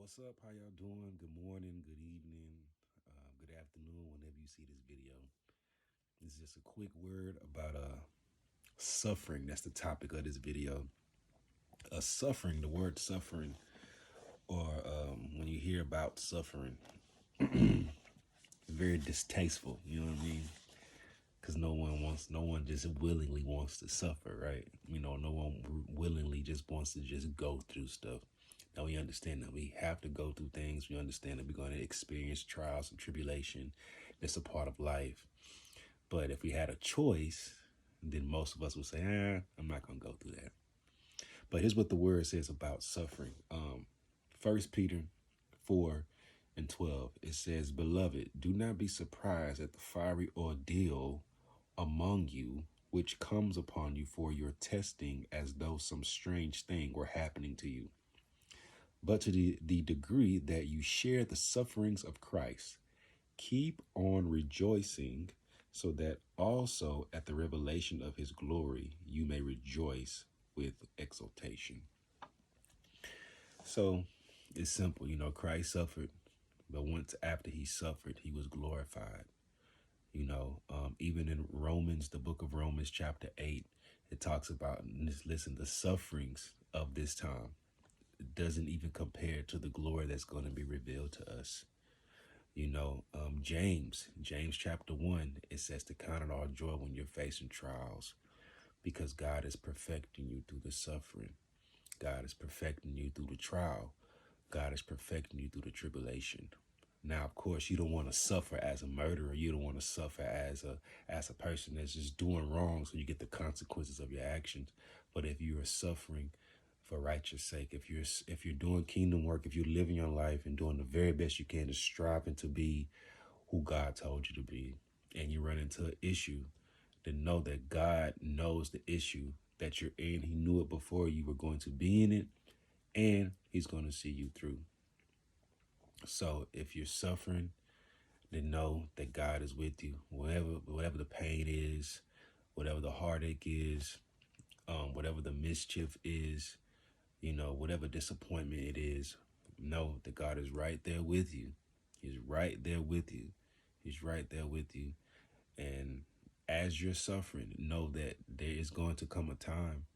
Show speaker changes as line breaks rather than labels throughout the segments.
What's up? How y'all doing? Good morning, good evening, good afternoon, whenever you see this video. This is just a quick word about suffering. That's the topic of this video. Suffering, the word suffering, or when you hear about suffering, very distasteful, you know what I mean? Because no one just willingly wants to suffer, right? No one willingly just wants to just go through stuff. Now we understand that we have to go through things. We understand that we're going to experience trials and tribulation. That's a part of life. But if we had a choice, then most of us would say, I'm not going to go through that. But here's what the word says about suffering. 1 Peter 4:12, it says, "Beloved, do not be surprised at the fiery ordeal among you, which comes upon you for your testing, as though some strange thing were happening to you. But to the degree that you share the sufferings of Christ, keep on rejoicing, so that also at the revelation of his glory you may rejoice with exultation." So it's simple, Christ suffered, but once after he suffered, he was glorified. Even in Romans, the book of Romans, chapter 8, it talks about, listen, the sufferings of this time doesn't even compare to the glory that's going to be revealed to us. James chapter 1, it says to count it all joy when you're facing trials, because God is perfecting you through the suffering. God is perfecting you through the trial. God is perfecting you through the tribulation. Now, of course, you don't want to suffer as a murderer. You don't want to suffer as a person that's just doing wrong, so you get the consequences of your actions. But if you are suffering for righteous sake, if you're doing kingdom work, if you're living your life and doing the very best you can to striving to be who God told you to be, and you run into an issue, then know that God knows the issue that you're in. He knew it before you were going to be in it, and he's going to see you through. So if you're suffering, then know that God is with you. Whatever the pain is, whatever the heartache is, whatever the mischief is, whatever disappointment it is, know that God is right there with you. He's right there with you. He's right there with you. And as you're suffering, know that there is going to come a time,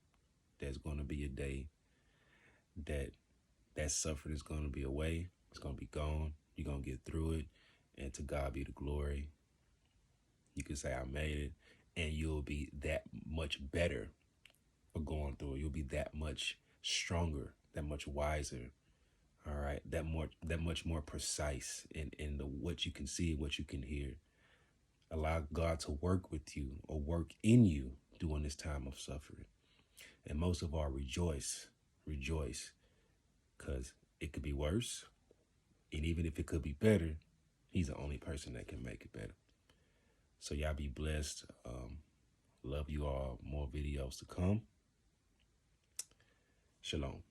there's going to be a day that suffering is going to be away. It's going to be gone. You're going to get through it. And to God be the glory. You can say, I made it. And you'll be that much better for going through it. You'll be that much stronger, that much wiser. All right. That much more precise in the what you can see, what you can hear. Allow God to work with you or work in you during this time of suffering. And most of all, rejoice, because it could be worse. And even if it could be better, he's the only person that can make it better. So y'all be blessed. Love you all. More videos to come. Shalom.